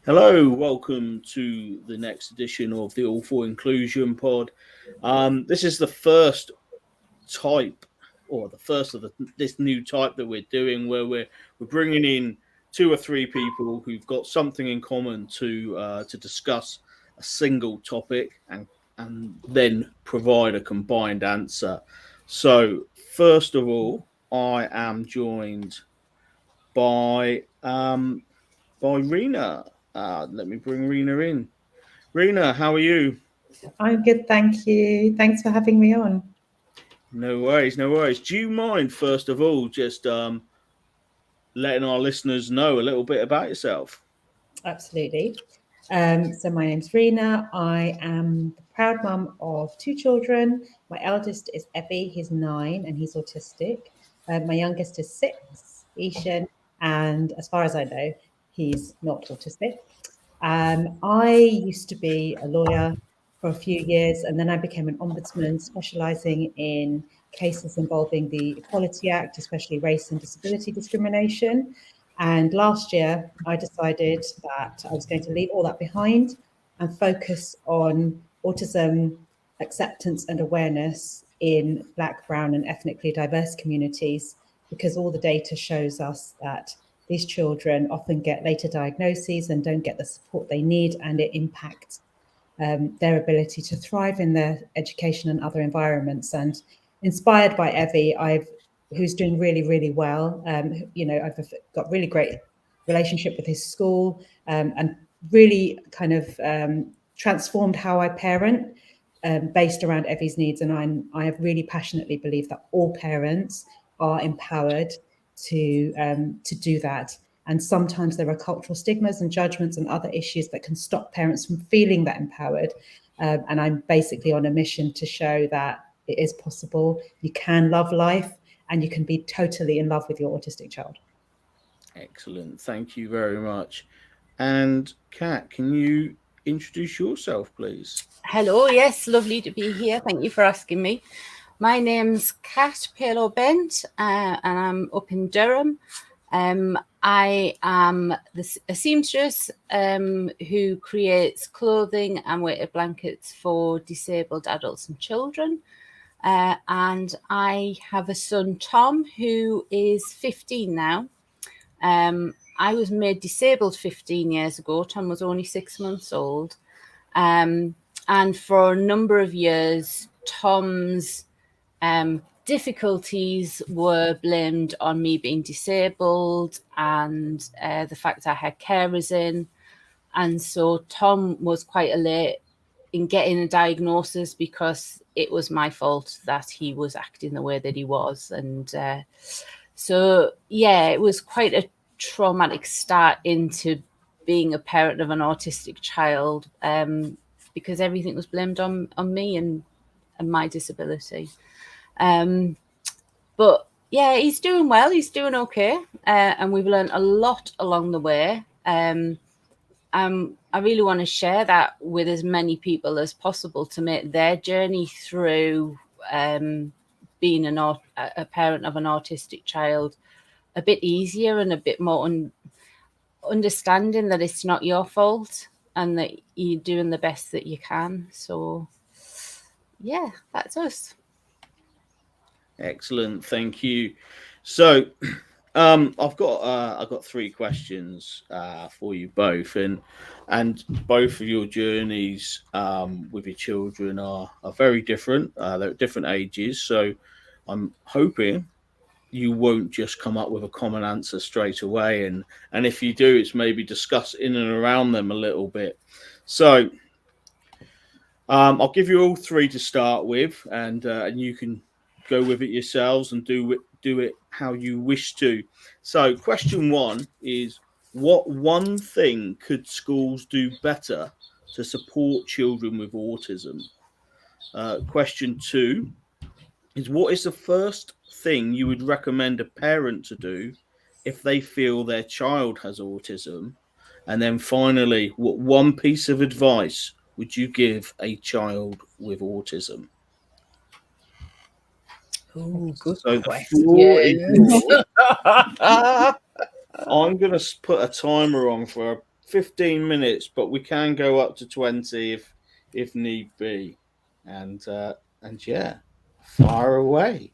Hello, welcome to the next edition of the All for Inclusion pod. This is the first type, or the first of this new type that we're doing, where we're bringing in two or three people who've got something in common to discuss a single topic and then provide a combined answer. So, first of all, I am joined by Reena. Let me bring Reena in. Reena, how are you? I'm good, thank you. Thanks for having me on. No worries, no worries. Do you mind, first of all, just letting our listeners know a little bit about yourself? Absolutely. So my name's Reena. I am the proud mum of two children. My eldest is Evie, he's 9 and he's autistic. My youngest is 6, Ishan, and as far as I know, he's not autistic. I used to be a lawyer for a few years, and then I became an ombudsman specialising in cases involving the Equality Act, especially race and disability discrimination. And last year, I decided that I was going to leave all that behind and focus on autism acceptance and awareness in Black, Brown, and ethnically diverse communities, because all the data shows us that these children often get later diagnoses and don't get the support they need, and it impacts their ability to thrive in their education and other environments. And inspired by Evie, who's doing really, really well. I've got really great relationship with his school, and really kind of transformed how I parent, based around Evie's needs. And I have really passionately believe that all parents are empowered to do that. And sometimes there are cultural stigmas and judgments and other issues that can stop parents from feeling that empowered. And I'm basically on a mission to show that it is possible. You can love life and you can be totally in love with your autistic child. Excellent. Thank you very much. And Kat, can you introduce yourself, please? Hello, yes, lovely to be here. Thank you for asking me. My name's Kat Palo Bent, and I'm up in Durham. I am a seamstress who creates clothing and weighted blankets for disabled adults and children. And I have a son, Tom, who is 15 now. I was made disabled 15 years ago. Tom was only 6 months old. And for a number of years, Tom's difficulties were blamed on me being disabled and the fact I had carers in. And so Tom was quite late in getting a diagnosis because it was my fault that he was acting the way that he was. And it was quite a traumatic start into being a parent of an autistic child, because everything was blamed on me and my disability. But yeah, he's doing well. He's doing okay. And we've learned a lot along the way. I really want to share that with as many people as possible to make their journey through being a parent of an autistic child a bit easier and a bit more understanding that it's not your fault and that you're doing the best that you can. So yeah, that's us. Excellent. Thank you. So, I've got three questions for you both, and both of your journeys with your children are very different. They're at different ages, so I'm hoping you won't just come up with a common answer straight away, and if you do, it's maybe discuss in and around them a little bit. So, I'll give you all three to start with, and you can go with it yourselves and do it how you wish to. So, question one is: what one thing could schools do better to support children with autism? Question two is: what is the first thing you would recommend a parent to do if they feel their child has autism? And then finally, what one piece of advice would you give a child with autism? Oh, good So the floor is question. yours. I'm going to put a timer on for 15 minutes, but we can go up to 20 if need be. And yeah, fire away.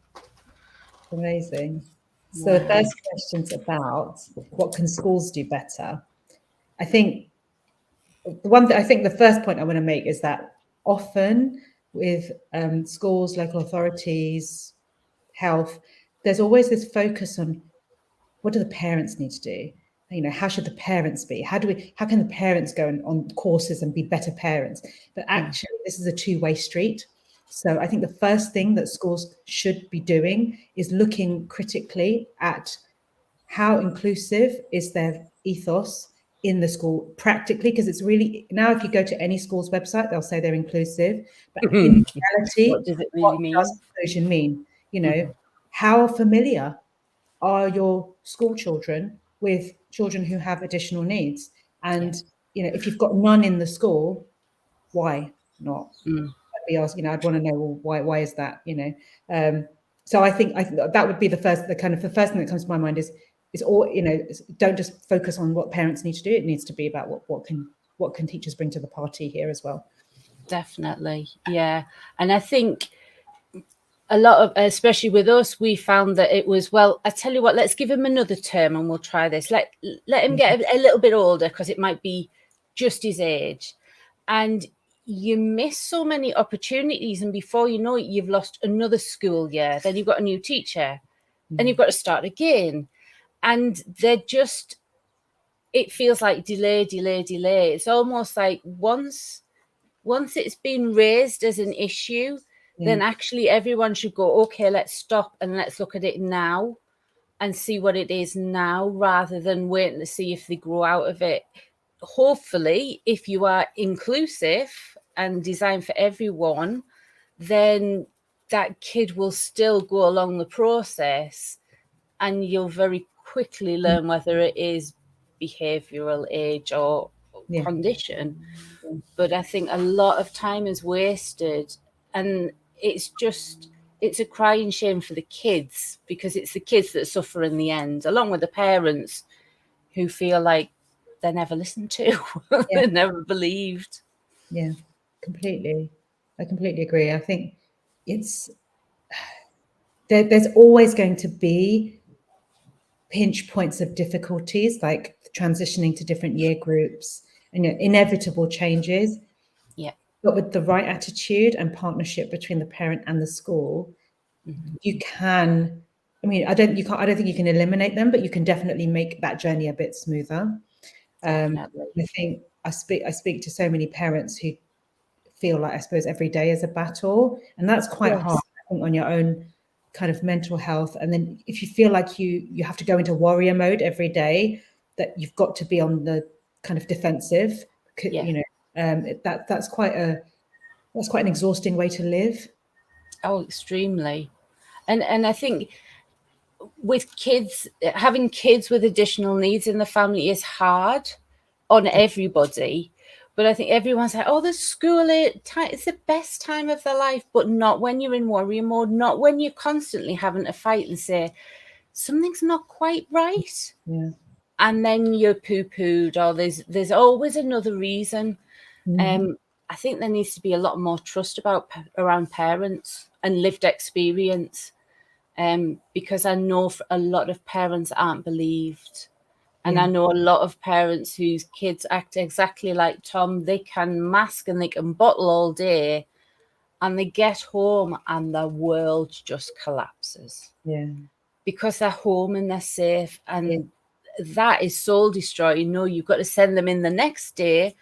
Amazing. So the Wow. first question's about what can schools do better? I think the first point I want to make is that often with schools, local authorities, health, there's always this focus on what do the parents need to do? You know, how should the parents be? How can the parents go on courses and be better parents? But actually, this is a two-way street. So I think the first thing that schools should be doing is looking critically at how inclusive is their ethos in the school practically, because it's really, now if you go to any school's website, they'll say they're inclusive, but in reality, What does it what really mean? does inclusion mean? You know, how familiar are your school children with children who have additional needs? And you know, if you've got none in the school, why not? I'd be asking, you know, I'd want to know, well, why is that? You know, so I think that would be the first thing that comes to my mind is all, you know, don't just focus on what parents need to do. It needs to be about what can teachers bring to the party here as well. Definitely, yeah. And I think a lot of, especially with us, we found that it was, well, I tell you what, let's give him another term and we'll try this. Let him get a little bit older because it might be just his age. And you miss so many opportunities. And before you know it, you've lost another school year. Then you've got a new teacher and you've got to start again. And they're just, it feels like delay. It's almost like once it's been raised as an issue, then actually everyone should go, okay, let's stop and let's look at it now and see what it is now, rather than waiting to see if they grow out of it. Hopefully, if you are inclusive and designed for everyone, then that kid will still go along the process and you'll very quickly learn whether it is behavioural, age or condition. But I think a lot of time is wasted, and it's a crying shame for the kids, because it's the kids that suffer in the end, along with the parents who feel like they're never listened to, they're never believed. Yeah, completely. I completely agree. I think there's always going to be pinch points of difficulties, like transitioning to different year groups and, you know, inevitable changes. Yeah. But with the right attitude and partnership between the parent and the school, you can, I don't think you can eliminate them, but you can definitely make that journey a bit smoother. I think I speak to so many parents who feel like, I suppose, every day is a battle, and that's quite hard, I think, on your own kind of mental health. And then if you feel like you have to go into warrior mode every day, that you've got to be on the kind of defensive, you know, that's quite an exhausting way to live. Oh, extremely. And I think with kids, having kids with additional needs in the family is hard on everybody. But I think everyone's like, oh, the school, it's the best time of their life, but not when you're in warrior mode, not when you're constantly having to fight and say, something's not quite right. Yeah. And then you're poo-pooed, or there's always another reason. I think there needs to be a lot more trust around parents and lived experience, because I know a lot of parents aren't believed. And I know a lot of parents whose kids act exactly like Tom. They can mask and they can bottle all day, and they get home and the world just collapses. Yeah. Because they're home and they're safe. And that is soul destroying. No, you've got to send them in the next day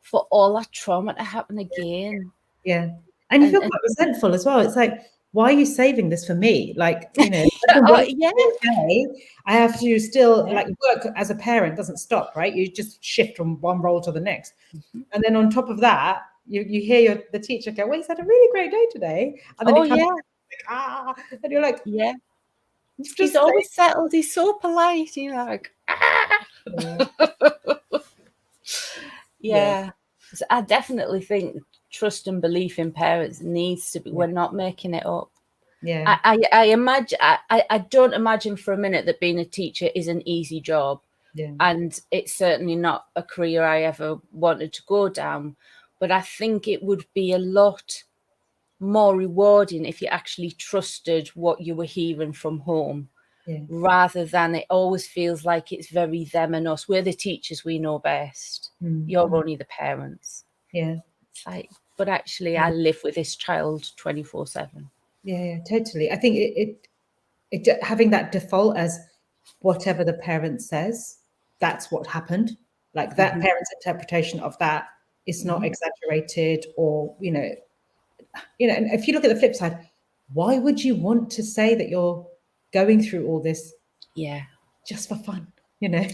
for all that trauma to happen again. Yeah. And you feel quite resentful as well. It's like, why are you saving this for me? Like, you know, I have to still like work as a parent doesn't stop, right? You just shift from one role to the next. And then on top of that, you hear the teacher go, well, he's had a really great day today. And then he comes like, and you're like, he's always settled, he's so polite. You're like, So I definitely think trust and belief in parents needs to be, we're not making it up. I imagine, I don't imagine for a minute that being a teacher is an easy job. Yeah. And it's certainly not a career I ever wanted to go down. But I think it would be a lot more rewarding if you actually trusted what you were hearing from home, Yeah. rather than it always feels like it's very them and us. We're the teachers, we know best. You're only the parents. Yeah. It's like, but actually I live with this child 24/7. Yeah, totally. I think it having that default as whatever the parent says, that's what happened. Like that parent's interpretation of that is not exaggerated, or and if you look at the flip side, why would you want to say that you're going through all this Yeah. just for fun? Yeah.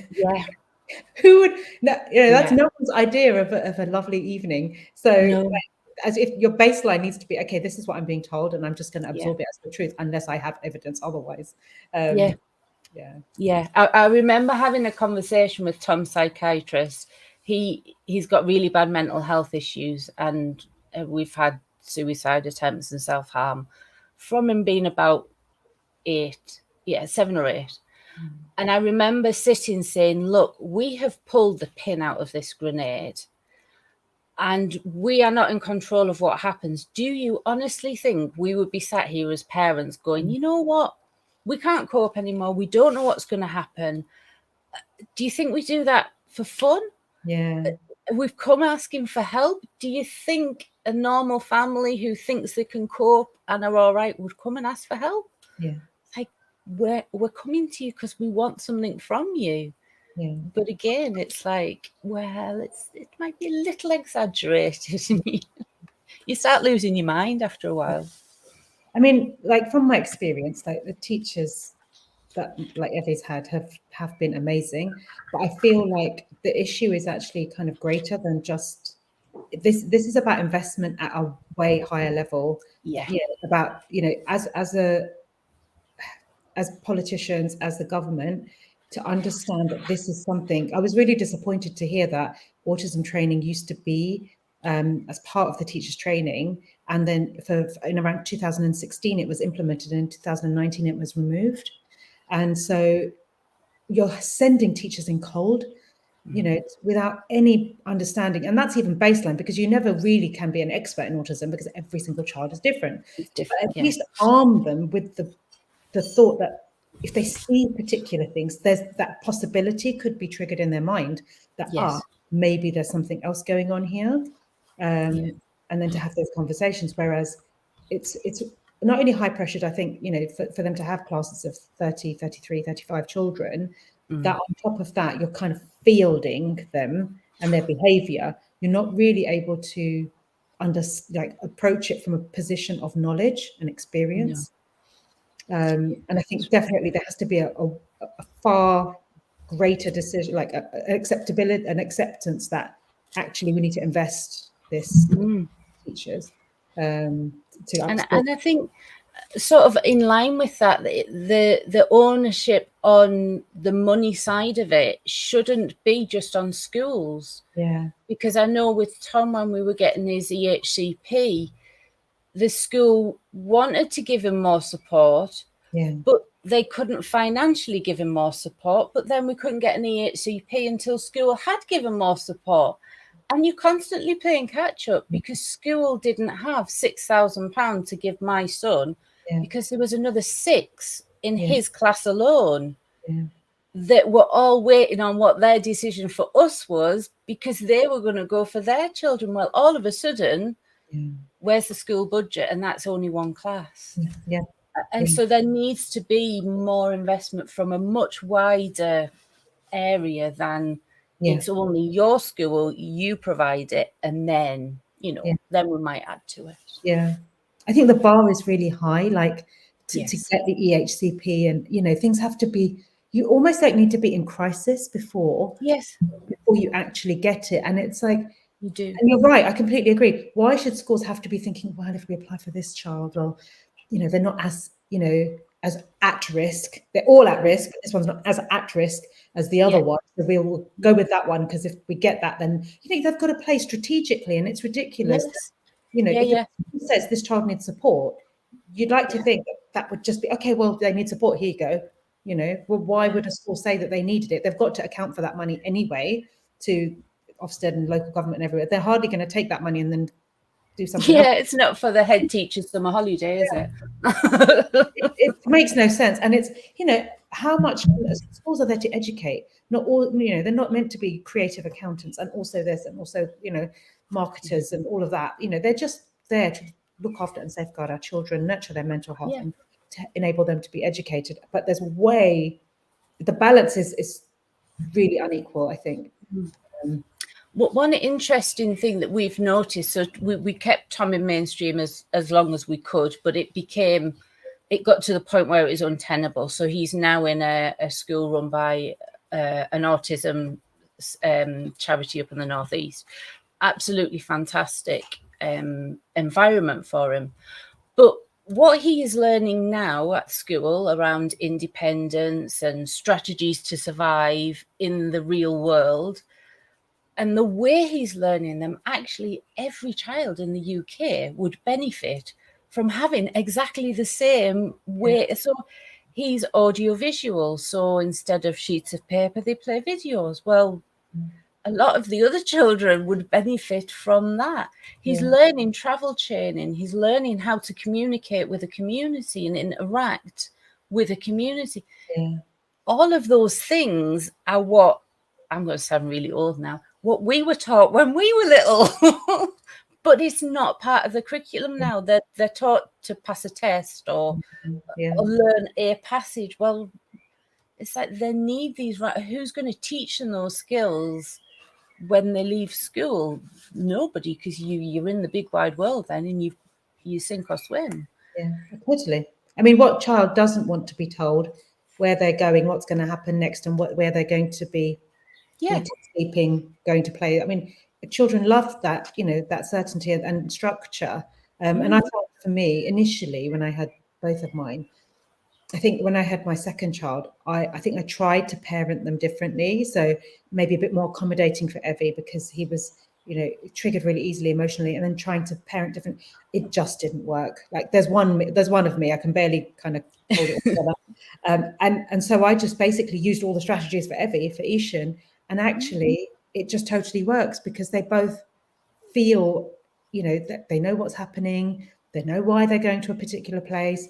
Who would? No, that's Yeah. no one's idea of a lovely evening. So, No. as if your baseline needs to be, okay, this is what I'm being told, and I'm just going to Yeah. absorb it as the truth, unless I have evidence otherwise. Yeah. Yeah. Yeah. I remember having a conversation with Tom's psychiatrist. He's got really bad mental health issues, and we've had suicide attempts and self-harm from him being about 7 or 8. And I remember sitting saying, look, we have pulled the pin out of this grenade and we are not in control of what happens. Do you honestly think we would be sat here as parents going, you know what? We can't cope anymore. We don't know what's going to happen. Do you think we do that for fun? Yeah. We've come asking for help. Do you think a normal family who thinks they can cope and are all right would come and ask for help? Yeah. Like, we're coming to you because we want something from you. Yeah. But again, it's like, well, it might be a little exaggerated. You start losing your mind after a while. I mean, like from my experience, like the teachers that like Evie's had have been amazing, but I feel like the issue is actually kind of greater than just this. This is about investment at a way higher level. Yeah. About as politicians, as the government, to understand that this is something. I was really disappointed to hear that autism training used to be as part of the teachers' training, and then in around 2016 it was implemented, and in 2019 it was removed. And so you're sending teachers in cold, without any understanding. And that's even baseline, because you never really can be an expert in autism because every single child is different. It's But different. at least arm them with the thought that if they see particular things, there's that possibility could be triggered in their mind that Yes. maybe there's something else going on here. And then to have those conversations, whereas it's not only high pressured, I think, for them to have classes of 30, 33, 35 children, that on top of that, you're kind of fielding them and their behavior. You're not really able to approach it from a position of knowledge and experience. And I think definitely there has to be a far greater decision, like an acceptance that actually we need to invest this in teachers. And I think sort of in line with that, the ownership on the money side of it shouldn't be just on schools. Yeah. Because I know with Tom, when we were getting his EHCP, the school wanted to give him more support, but they couldn't financially give him more support. But then we couldn't get an EHCP until school had given more support. And you're constantly playing catch up because school didn't have £6,000 to give my son, because there was another 6 in his class alone that were all waiting on what their decision for us was, because they were going to go for their children. Well, all of a sudden, where's the school budget? And that's only one class. And so there needs to be more investment from a much wider area than it's only your school, you provide it, and then, then we might add to it. Yeah. I think the bar is really high, like to get the EHCP, and, things have to be, you almost need to be in crisis before you actually get it. And it's like, you do. And you're right, I completely agree. Why should schools have to be thinking, well, if we apply for this child, well, they're not as, as at risk. They're all at risk, but this one's not as at risk as the other one. So we'll go with that one, because if we get that, then they've got to play strategically, and it's ridiculous. If it says this child needs support, you'd like to think that would just be, okay, well, they need support, here you go. You know, well, why would a school say that they needed it? They've got to account for that money anyway to Ofsted and local government and everywhere. They're hardly going to take that money and then do something else. Yeah, it's not for the head teacher's summer holiday, is it? It makes no sense. And it's, you know, how much schools are there to educate? Not all, you know, they're not meant to be creative accountants and also this and also, you know, marketers and all of that. You know, they're just there to look after and safeguard our children, nurture their mental health, and to enable them to be educated. But there's the balance is really unequal, I think. One interesting thing that we've noticed, so we kept Tom in mainstream as long as we could, but it got to the point where it was untenable. So he's now in a school run by an autism charity up in the northeast. Absolutely fantastic environment for him. But what he is learning now at school around independence and strategies to survive in the real world, and the way he's learning them, actually every child in the UK would benefit from having exactly the same way. Yeah. So he's audiovisual. So instead of sheets of paper, they play videos. Well, a lot of the other children would benefit from that. He's learning travel training. He's learning how to communicate with a community and interact with a community. Yeah. All of those things are what, I'm going to sound really old now, what we were taught when we were little. But it's not part of the curriculum now. They're taught to pass a test or learn a passage. Well, it's like they need these, right? Who's going to teach them those skills when they leave school? Nobody, because you're in the big wide world then, and you sink or swim. Yeah, totally. I mean, what child doesn't want to be told where they're going, what's going to happen next, and where they're going to be eating, sleeping, going to play? I mean, children love that, you know, that certainty and structure. And I thought, for me, initially, when I had both of mine, I think when I had my second child, I think I tried to parent them differently. So maybe a bit more accommodating for Evie, because he was, you know, triggered really easily emotionally, and then trying to parent different, it just didn't work. Like there's one of me, I can barely kind of hold it together. And so I just basically used all the strategies for Evie, for Ishan, and actually it just totally works, because they both feel, you know, that they know what's happening, they know why they're going to a particular place.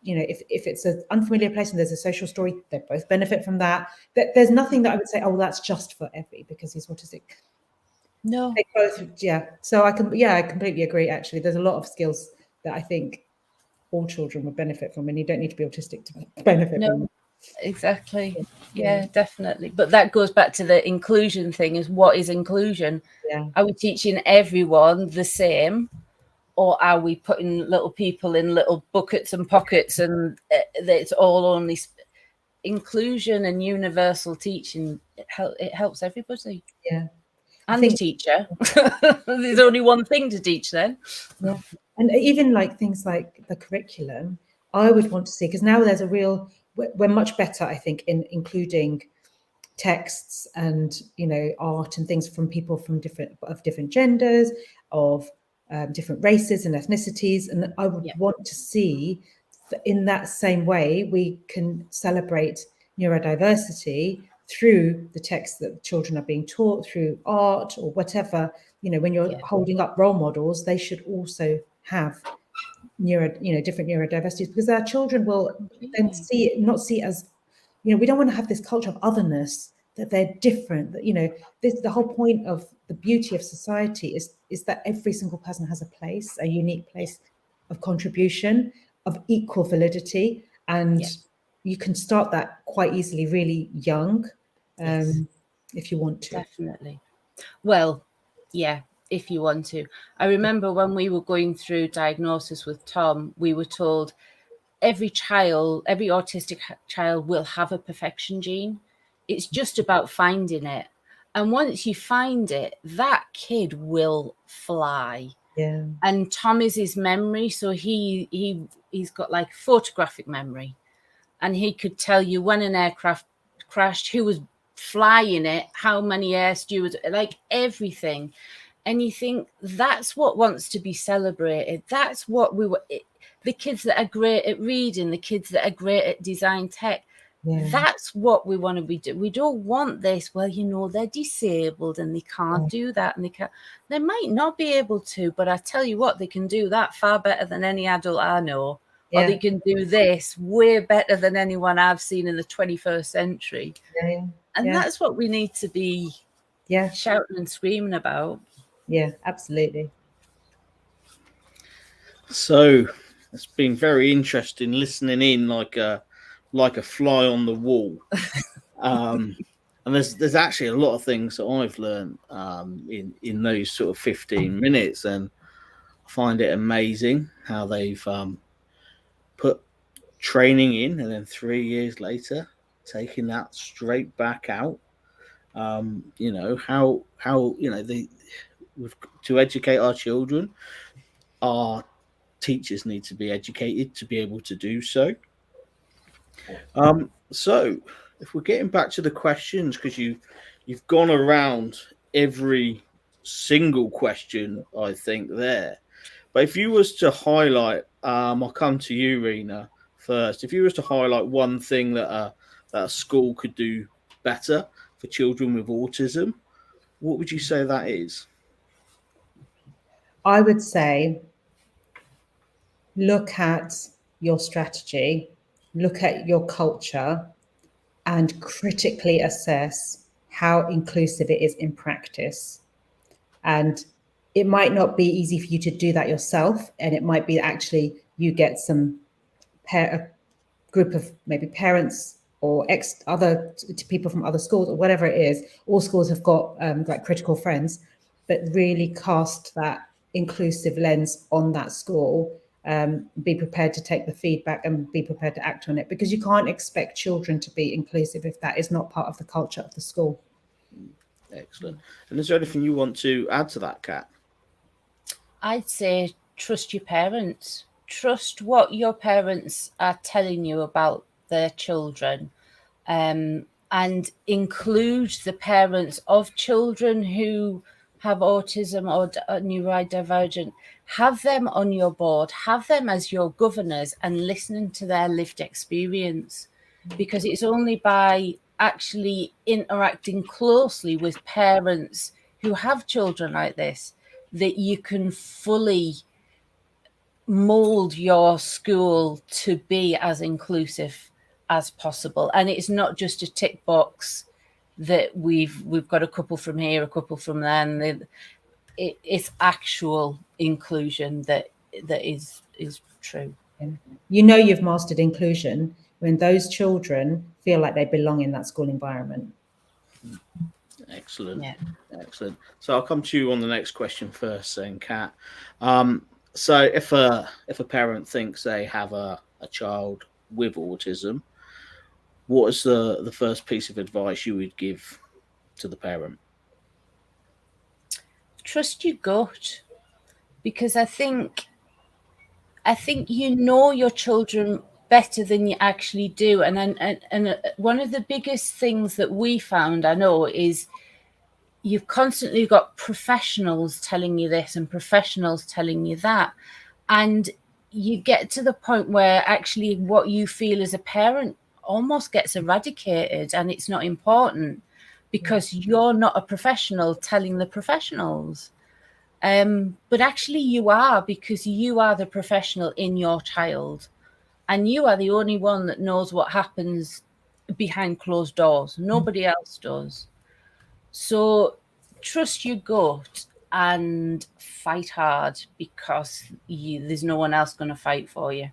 You know, if it's an unfamiliar place and there's a social story, they both benefit from that. There's nothing that I would say, oh, that's just for Evie because he's autistic. No. They both, So I completely agree. Actually, there's a lot of skills that I think all children would benefit from, and you don't need to be autistic to benefit from them. Exactly. Yeah, definitely. But that goes back to the inclusion thing, is what is inclusion? Are we teaching everyone the same? Or are we putting little people in little buckets and pockets, and it's all only inclusion and universal teaching? It helps everybody. Yeah. And the teacher. There's only one thing to teach then. Yeah. And even like things like the curriculum, I would want to see, because now there's we're much better, I think, in including texts and, you know, art and things from people from different genders, of different races and ethnicities. And I would want to see that in that same way we can celebrate neurodiversity through the texts that children are being taught, through art or whatever. You know, when you're holding up role models, they should also have different neurodiversities, because our children will then not see as, you know, we don't want to have this culture of otherness, that they're different, that, you know, the whole point of the beauty of society is that every single person has a place, a unique place of contribution, of equal validity, and you can start that quite easily, really young, if you want to. Definitely. Well, if you want to. I remember when we were going through diagnosis with Tom, we were told every autistic child will have a perfection gene. It's just about finding it. And once you find it, that kid will fly. Yeah. And Tom is his memory. So he's got like photographic memory. And he could tell you when an aircraft crashed, who was flying it, how many air stewards, like everything. And you think that's what wants to be celebrated. That's what the kids that are great at reading, the kids that are great at design tech, That's what we want to be doing. We don't want this, well, you know, they're disabled and they can't do that, and they might not be able to, but I tell you what, they can do that far better than any adult I know. Or they can do this way better than anyone I've seen in the 21st century. And that's what we need to be shouting and screaming about. Yeah, absolutely. So it's been very interesting listening in like a fly on the wall. And there's actually a lot of things that I've learned in those sort of 15 minutes, and I find it amazing how they've put training in, and then 3 years later taking that straight back out. You know how you know to educate our children, our teachers need to be educated to be able to do so. So if we're getting back to the questions, because you've gone around every single question, I think there. But if you was to highlight, I'll come to you, Reena, first. If you was to highlight one thing that a school could do better for children with autism, what would you say that is? I would say look at your strategy, look at your culture, and critically assess how inclusive it is in practice. And it might not be easy for you to do that yourself, and it might be actually you get a group of maybe parents or other people from other schools or whatever it is. All schools have got like critical friends, but really cast that inclusive lens on that school. Be prepared to take the feedback and be prepared to act on it, because you can't expect children to be inclusive if that is not part of the culture of the school. Excellent. And is there anything you want to add to that, Kat? I'd say trust your parents. Trust what your parents are telling you about their children, and include the parents of children who have autism or neurodivergent. Have them on your board, have them as your governors, and listening to their lived experience, because it's only by actually interacting closely with parents who have children like this that you can fully mold your school to be as inclusive as possible. And it's not just a tick box that we've got a couple from here, a couple from there, and it's actual inclusion that is true. You know you've mastered inclusion when those children feel like they belong in that school environment. Excellent. Yeah. Excellent. So I'll come to you on the next question first, then, Kat. So if a parent thinks they have a child with autism, what is the first piece of advice you would give to the parent? Trust your gut, because I think you know your children better than you actually do. And one of the biggest things that we found, I know, is you've constantly got professionals telling you this and professionals telling you that. And you get to the point where actually what you feel as a parent almost gets eradicated, and it's not important because you're not a professional telling the professionals. But actually you are, because you are the professional in your child, and you are the only one that knows what happens behind closed doors. Nobody else does. So trust your gut and fight hard, because there's no one else going to fight for you.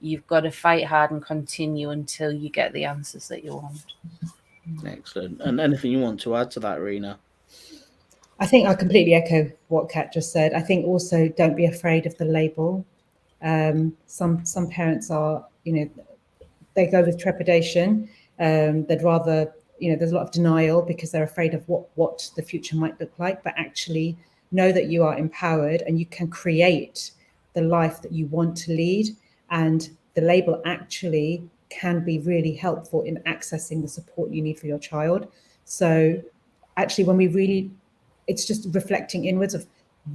You've got to fight hard and continue until you get the answers that you want. Excellent. And anything you want to add to that, Reena? I think I completely echo what Kat just said. I think also don't be afraid of the label. Some parents are, they go with trepidation. They'd rather, there's a lot of denial because they're afraid of what the future might look like. But actually know that you are empowered and you can create the life that you want to lead. And the label actually can be really helpful in accessing the support you need for your child. So actually, when we really, it's just reflecting inwards of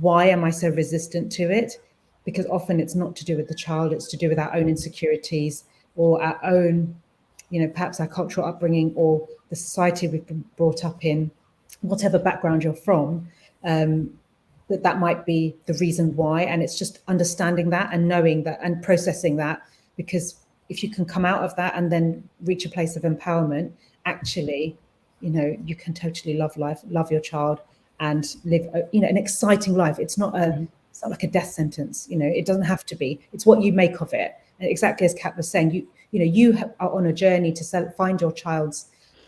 why am I so resistant to it? Because often it's not to do with the child, it's to do with our own insecurities or our own perhaps our cultural upbringing or the society we've been brought up in, whatever background you're from, that might be the reason why. And it's just understanding that and knowing that and processing that, because if you can come out of that and then reach a place of empowerment, actually, you can totally love life, love your child, and live, an exciting life. It's not like a death sentence. It doesn't have to be. It's what you make of it. And exactly as Kat was saying, you are on a journey to find your child's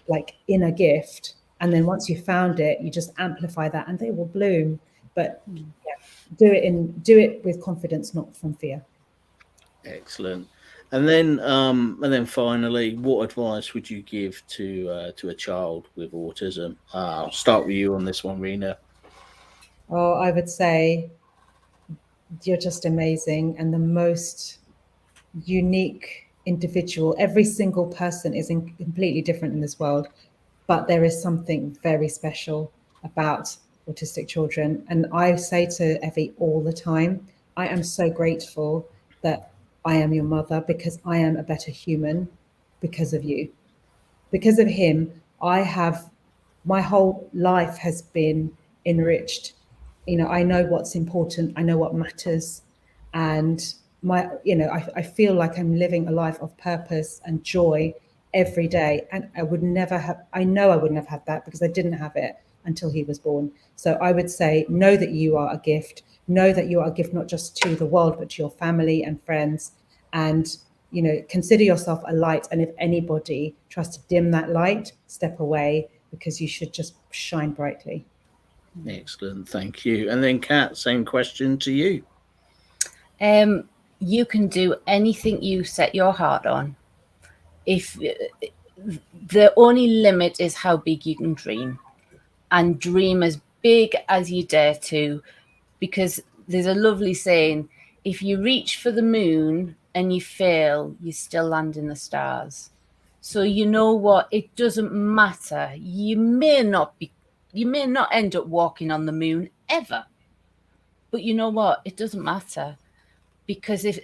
like inner gift, and then once you found it, you just amplify that, and they will bloom. But do it with confidence, not from fear. Excellent. And then finally, what advice would you give to a child with autism? I'll start with you on this one, Reena. Oh, I would say you're just amazing and the most unique individual. Every single person is completely different in this world, but there is something very special about autistic children. And I say to Evie all the time, I am so grateful that I am your mother, because I am a better human because of you. Because of him, my whole life has been enriched. I know what's important, I know what matters, and I feel like I'm living a life of purpose and joy every day. And I know I wouldn't have had that because I didn't have it until he was born. So I would say, know that you are a gift. Know that you are a gift not just to the world, but to your family and friends. And consider yourself a light. And if anybody tries to dim that light, step away, because you should just shine brightly. Excellent, thank you. And then, Kat, same question to you. You can do anything you set your heart on. If the only limit is how big you can dream, and dream as big as you dare to, because there's a lovely saying, if you reach for the moon and you fail, you still land in the stars. So you know what, it doesn't matter. You may not end up walking on the moon ever, but you know what, it doesn't matter, because if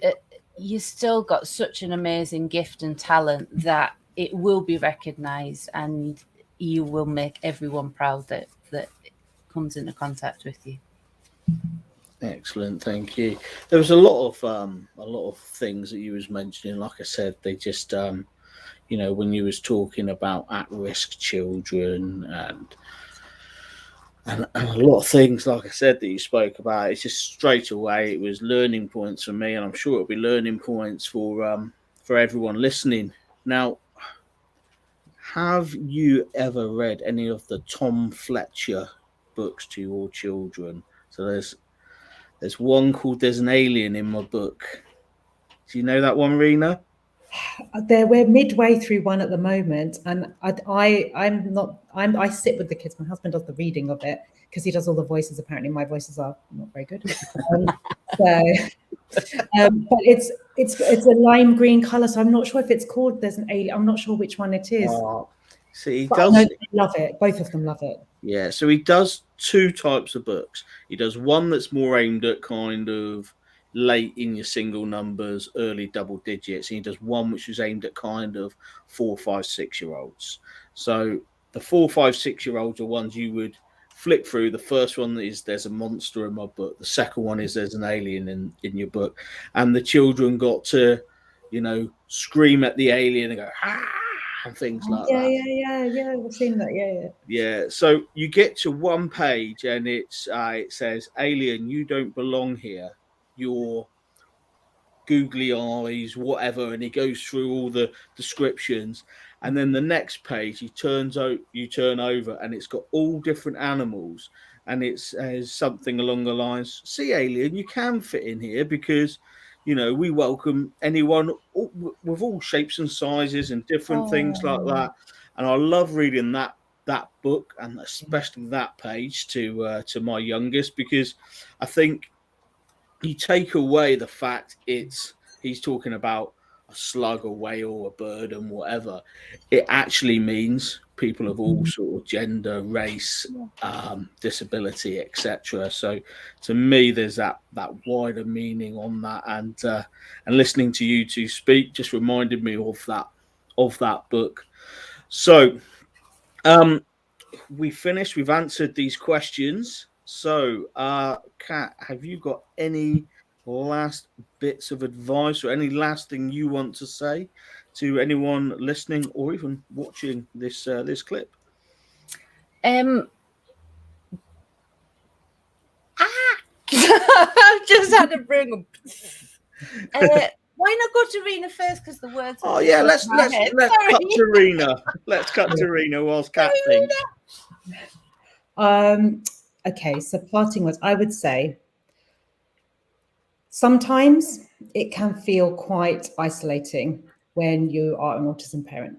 you still got such an amazing gift and talent that it will be recognized, and you will make everyone proud that comes into contact with you. Excellent, thank you. There was a lot of things that you was mentioning. Like I said, they just when you was talking about at-risk children and a lot of things, like I said, that you spoke about, it's just straight away it was learning points for me, and I'm sure it'll be learning points for everyone listening. Now, have you ever read any of the Tom Fletcher books to your children? So there's one called "There's an Alien in My Book." Do you know that one, Reena? We're midway through one at the moment, and I sit with the kids. My husband does the reading of it because he does all the voices. Apparently my voices are not very good. But it's a lime green color, so I'm not sure if it's called There's an Alien. I'm not sure which one it is. See, he But I know does. they love it. Both of them love it. Yeah, so he does two types of books. He does one that's more aimed at kind of late in your single numbers, early double digits, and he does one which is aimed at kind of 4, 5, 6 year olds. So the 4, 5, 6 year olds are ones you would flick through. The first one is "There's a monster in my book." The second one is "There's an alien in your book," and the children got to, scream at the alien and go "ah" and things like Yeah, that. yeah. I've seen that. Yeah. Yeah, so you get to one page and it says, "Alien, you don't belong here. You're googly eyes, whatever," and he goes through all the descriptions. And then the next page, you turn over, and it's got all different animals, and it says something along the lines, "See, alien, you can fit in here because." We welcome anyone with all shapes and sizes and different things like that. And I love reading that book, and especially that page to my youngest, because I think you take away the fact he's talking about a slug, a whale, a bird, and whatever. It actually means people of all sort of gender, race, disability, etc. So, to me, there's that wider meaning on that, and listening to you two speak just reminded me of of that book. So we finished. We've answered these questions. So, Kat, have you got any last bits of advice or any last thing you want to say to anyone listening or even watching this this clip? I've just had to bring up. Why not go to Reena first? Because the words. Oh yeah, let's cut to Reena. Let's cut to Reena whilst Kat thinks. Okay, so parting words, I would say sometimes it can feel quite isolating when you are an autism parent.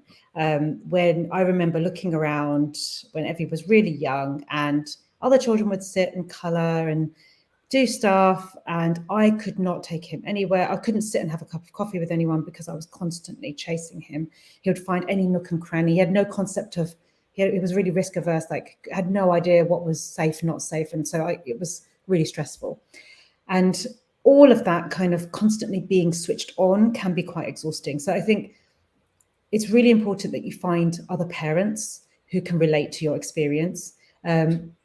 When I remember looking around when Evie was really young and other children would sit and colour and do stuff, and I could not take him anywhere. I couldn't sit and have a cup of coffee with anyone because I was constantly chasing him. He would find any nook and cranny. He had no concept of, he was really risk averse, like had no idea what was safe, not safe. And so it was really stressful. And all of that kind of constantly being switched on can be quite exhausting. So I think it's really important that you find other parents who can relate to your experience,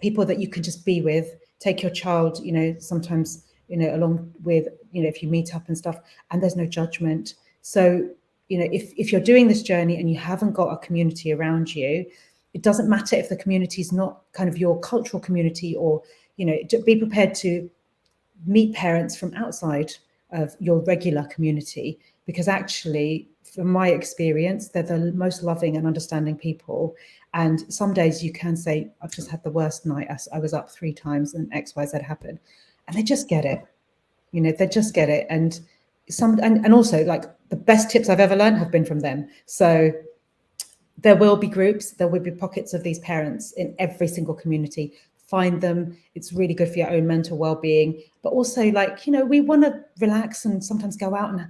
people that you can just be with. Take your child, sometimes, along with, if you meet up and stuff, and there's no judgment. So, if you're doing this journey and you haven't got a community around you, it doesn't matter if the community is not kind of your cultural community, or, be prepared to meet parents from outside of your regular community, because actually, from my experience, they're the most loving and understanding people. And some days you can say, I've just had the worst night. I was up 3 times and XYZ happened. And they just get it. They just get it. And and also, like, the best tips I've ever learned have been from them. So there will be groups, there will be pockets of these parents in every single community. Find them. It's really good for your own mental well-being. But also, like, we want to relax and sometimes go out and,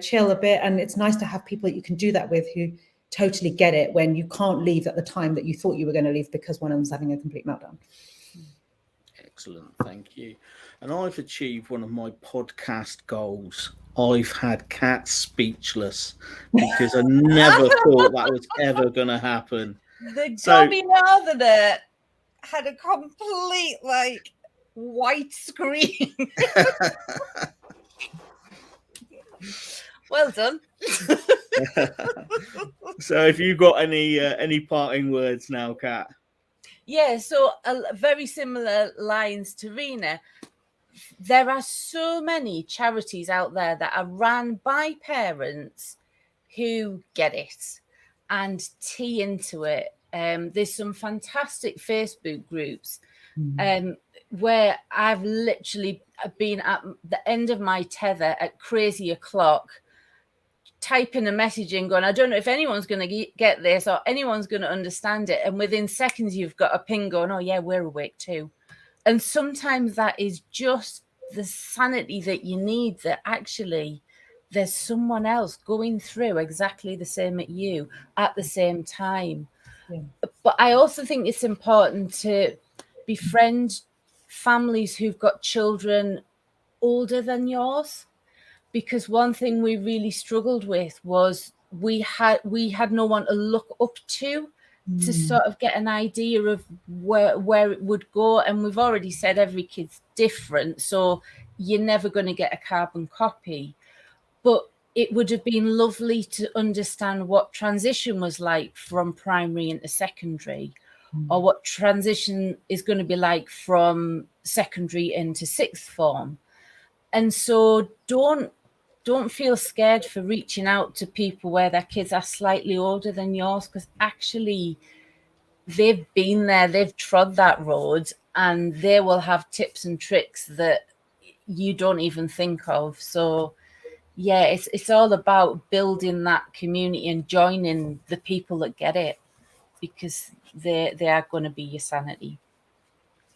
chill a bit. And it's nice to have people that you can do that with who totally get it when you can't leave at the time that you thought you were going to leave because one of them's having a complete meltdown. Excellent, thank you. And I've achieved one of my podcast goals. I've had Kat speechless because I never thought that was ever going to happen. The Tommy Northerner had a complete, like, white screen. Well done. So, have you got any parting words now, Kat? Yeah, so very similar lines to Reena. There are so many charities out there that are run by parents who get it and tee into it. There's some fantastic Facebook groups where I've literally been at the end of my tether at crazy o'clock, typing a message in going, I don't know if anyone's going to get this or anyone's going to understand it. And within seconds, you've got a ping going, oh, yeah, we're awake too. And sometimes that is just the sanity that you need, that actually there's someone else going through exactly the same at you at the same time. Yeah. But I also think it's important to befriend families who've got children older than yours. Because one thing we really struggled with was we had no one to look up to sort of get an idea of where it would go. And we've already said every kid's different, so you're never going to get a carbon copy. But it would have been lovely to understand what transition was like from primary into secondary, or what transition is going to be like from secondary into sixth form. And so don't feel scared for reaching out to people where their kids are slightly older than yours, because actually they've been there, they've trod that road, and they will have tips and tricks that you don't even think of. So yeah, it's all about building that community and joining the people that get it, because they are going to be your sanity.